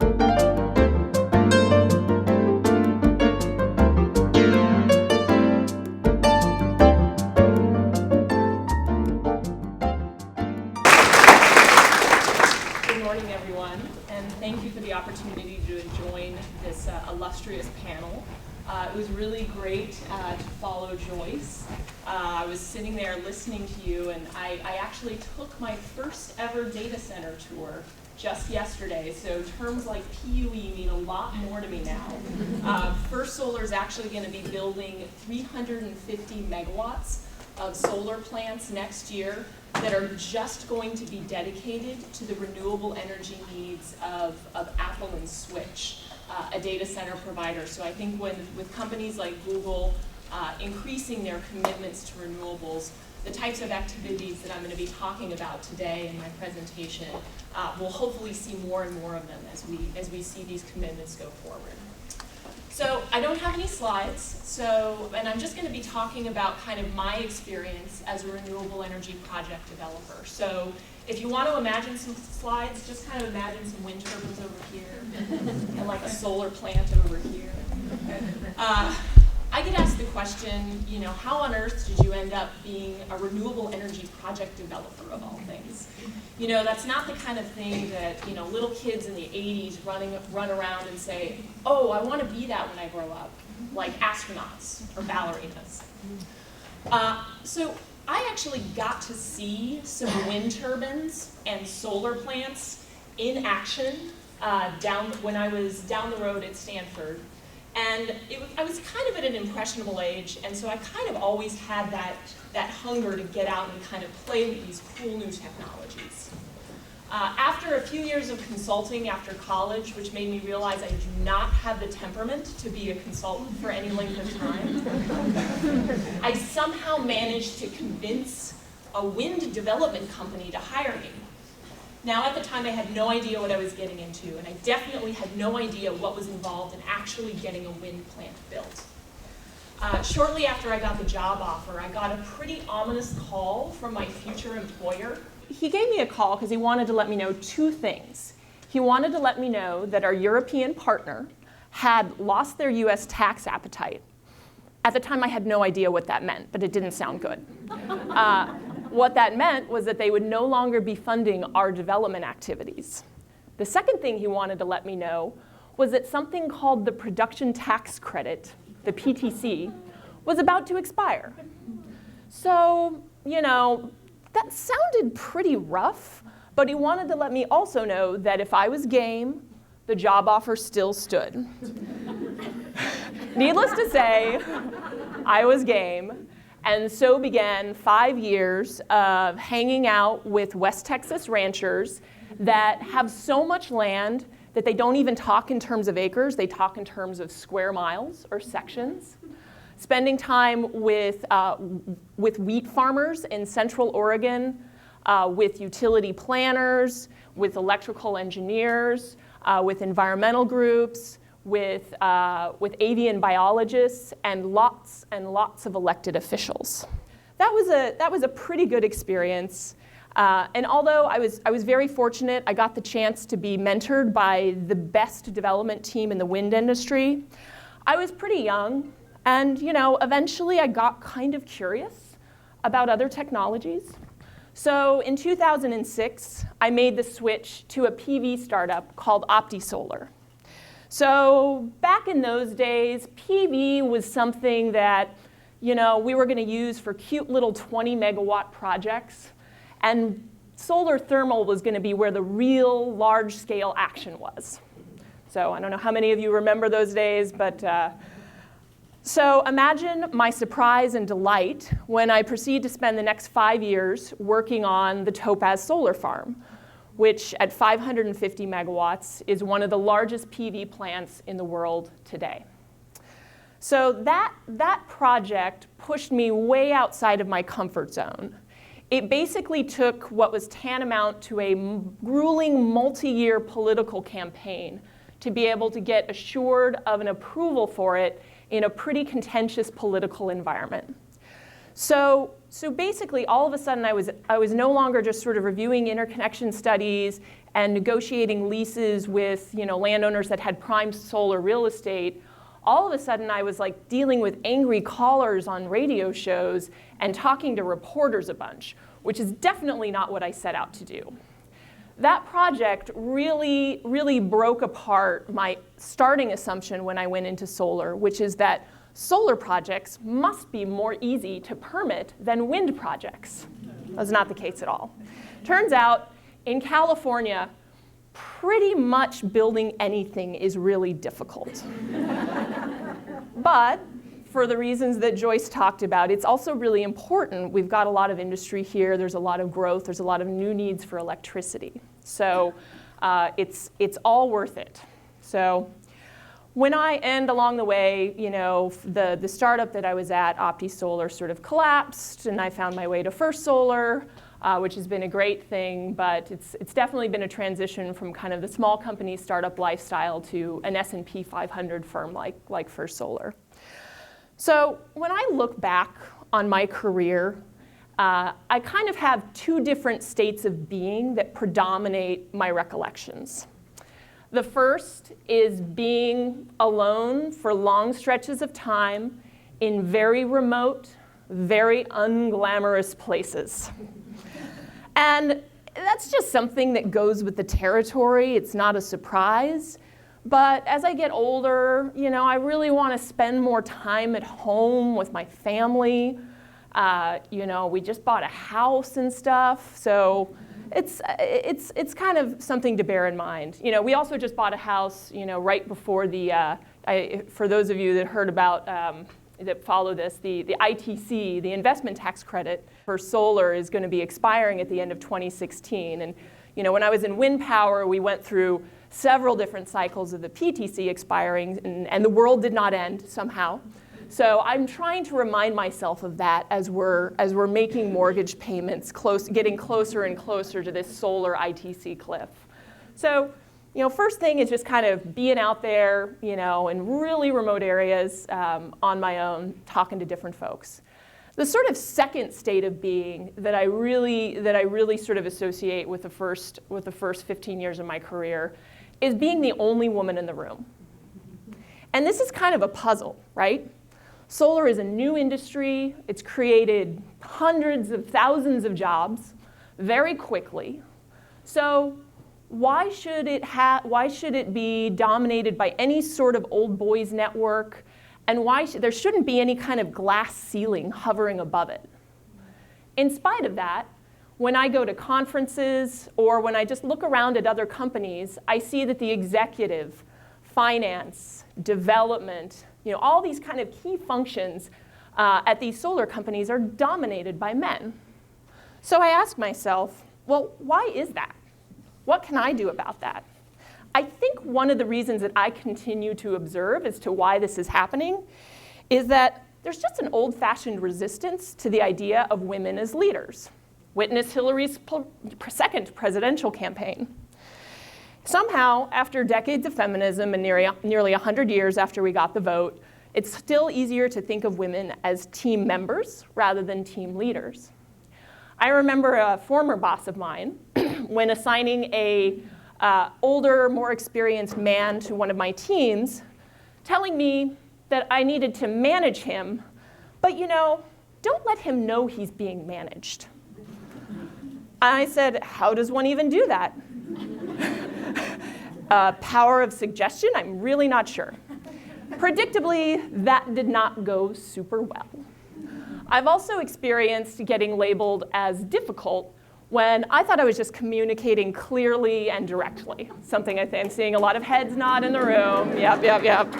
morning, everyone, and thank you for the opportunity to join this illustrious panel. It was really great to follow Joyce. I was sitting there listening to you, and I actually took my first ever data center tour just yesterday, so terms like PUE mean a lot more to me now. First Solar is actually going to be building 350 megawatts of solar plants next year that are just going to be dedicated to the renewable energy needs of Apple and Switch, a data center provider. So I think with companies like Google increasing their commitments to renewables, the types of activities that I'm going to be talking about today in my presentation we'll hopefully see more and more of them as we see these commitments go forward. So I don't have any slides, and I'm just going to be talking about kind of my experience as a renewable energy project developer. So if you want to imagine some slides, just kind of imagine some wind turbines over here and like a solar plant over here. I get asked the question, how on earth did you end up being a renewable energy project developer of all things? That's not the kind of thing that, little kids in the 80s run around and say, oh, I want to be that when I grow up, like astronauts or ballerinas. So I actually got to see some wind turbines and solar plants in action when I was down the road at Stanford. And I was kind of at an impressionable age, and so I kind of always had that hunger to get out and kind of play with these cool new technologies. After a few years of consulting after college, which made me realize I do not have the temperament to be a consultant for any length of time, I somehow managed to convince a wind development company to hire me. Now, at the time, I had no idea what I was getting into, and I definitely had no idea what was involved in actually getting a wind plant built. Shortly after I got the job offer, I got a pretty ominous call from my future employer. He gave me a call because he wanted to let me know two things. He wanted to let me know that our European partner had lost their US tax appetite. At the time, I had no idea what that meant, but it didn't sound good. What that meant was that they would no longer be funding our development activities. The second thing he wanted to let me know was that something called the production tax credit, the PTC, was about to expire. So, that sounded pretty rough, but he wanted to let me also know that if I was game, the job offer still stood. Needless to say, I was game. And so began 5 years of hanging out with West Texas ranchers that have so much land that they don't even talk in terms of acres, they talk in terms of square miles or sections. Spending time with wheat farmers in Central Oregon, with utility planners, with electrical engineers, with environmental groups, with avian biologists, and lots of elected officials. That was a pretty good experience. And although I was very fortunate, I got the chance to be mentored by the best development team in the wind industry. I was pretty young, and eventually I got kind of curious about other technologies. So in 2006, I made the switch to a PV startup called OptiSolar. So back in those days, PV was something that we were going to use for cute little 20 megawatt projects, and solar thermal was going to be where the real large scale action was. So I don't know how many of you remember those days, but so imagine my surprise and delight when I proceed to spend the next 5 years working on the Topaz Solar Farm, which at 550 megawatts is one of the largest PV plants in the world today. So that project pushed me way outside of my comfort zone. It basically took what was tantamount to a grueling multi-year political campaign to be able to get assured of an approval for it in a pretty contentious political environment. So basically, all of a sudden, I was no longer just sort of reviewing interconnection studies and negotiating leases with landowners that had prime solar real estate. All of a sudden, I was like dealing with angry callers on radio shows and talking to reporters a bunch, which is definitely not what I set out to do. That project really, really broke apart my starting assumption when I went into solar, which is that solar projects must be more easy to permit than wind projects. That's not the case at all. Turns out, in California, pretty much building anything is really difficult. But for the reasons that Joyce talked about, it's also really important. We've got a lot of industry here. There's a lot of growth. There's a lot of new needs for electricity. So it's all worth it. So when along the way, the startup that I was at, OptiSolar, sort of collapsed, and I found my way to First Solar, which has been a great thing, but it's definitely been a transition from kind of the small company startup lifestyle to an S&P 500 firm like First Solar. So when I look back on my career, I kind of have two different states of being that predominate my recollections. The first is being alone for long stretches of time in very remote, very unglamorous places. And that's just something that goes with the territory. It's not a surprise. But as I get older, I really want to spend more time at home with my family. We just bought a house and stuff, so it's kind of something to bear in mind. We also just bought a house, right before for those of you that heard about that follow this, the ITC, the investment tax credit for solar, is going to be expiring at the end of 2016. And when I was in wind power, we went through several different cycles of the PTC expiring, and the world did not end somehow. So I'm trying to remind myself of that as we're making mortgage payments, getting closer and closer to this solar ITC cliff. So, first thing is just kind of being out there, in really remote areas on my own, talking to different folks. The sort of second state of being that I really sort of associate with the first 15 years of my career is being the only woman in the room. And this is kind of a puzzle, right? Solar is a new industry. It's created hundreds of thousands of jobs very quickly. So why should it be dominated by any sort of old boys network? And there shouldn't be any kind of glass ceiling hovering above it. In spite of that, when I go to conferences or when I just look around at other companies, I see that the executive, finance, development, all these kind of key functions at these solar companies are dominated by men. So I ask myself, well, why is that? What can I do about that? I think one of the reasons that I continue to observe as to why this is happening is that there's just an old-fashioned resistance to the idea of women as leaders. Witness Hillary's second presidential campaign. Somehow, after decades of feminism and nearly 100 years after we got the vote, it's still easier to think of women as team members rather than team leaders. I remember a former boss of mine, when assigning a older, more experienced man to one of my teams, telling me that I needed to manage him, but don't let him know he's being managed. I said, how does one even do that? Power of suggestion? I'm really not sure. Predictably, that did not go super well. I've also experienced getting labeled as difficult when I thought I was just communicating clearly and directly. Something I'm seeing a lot of heads nod in the room. Yep.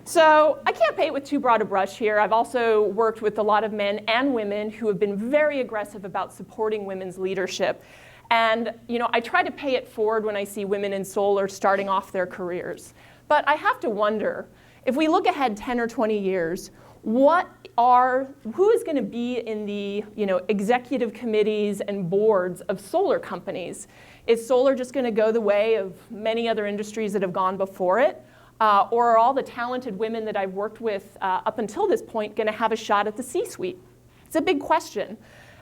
So I can't paint with too broad a brush here. I've also worked with a lot of men and women who have been very aggressive about supporting women's leadership. And I try to pay it forward when I see women in solar starting off their careers. But I have to wonder, if we look ahead 10 or 20 years, who is going to be in the executive committees and boards of solar companies? Is solar just going to go the way of many other industries that have gone before it? Or are all the talented women that I've worked with up until this point going to have a shot at the C-suite? It's a big question.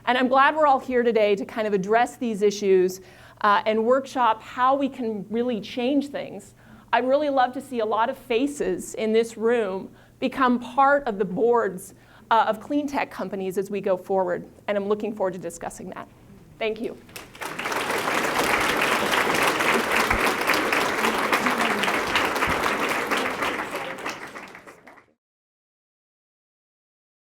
And I'm glad we're all here today to kind of address these issues and workshop how we can really change things. I'd really love to see a lot of faces in this room become part of the boards of clean tech companies as we go forward. And I'm looking forward to discussing that. Thank you.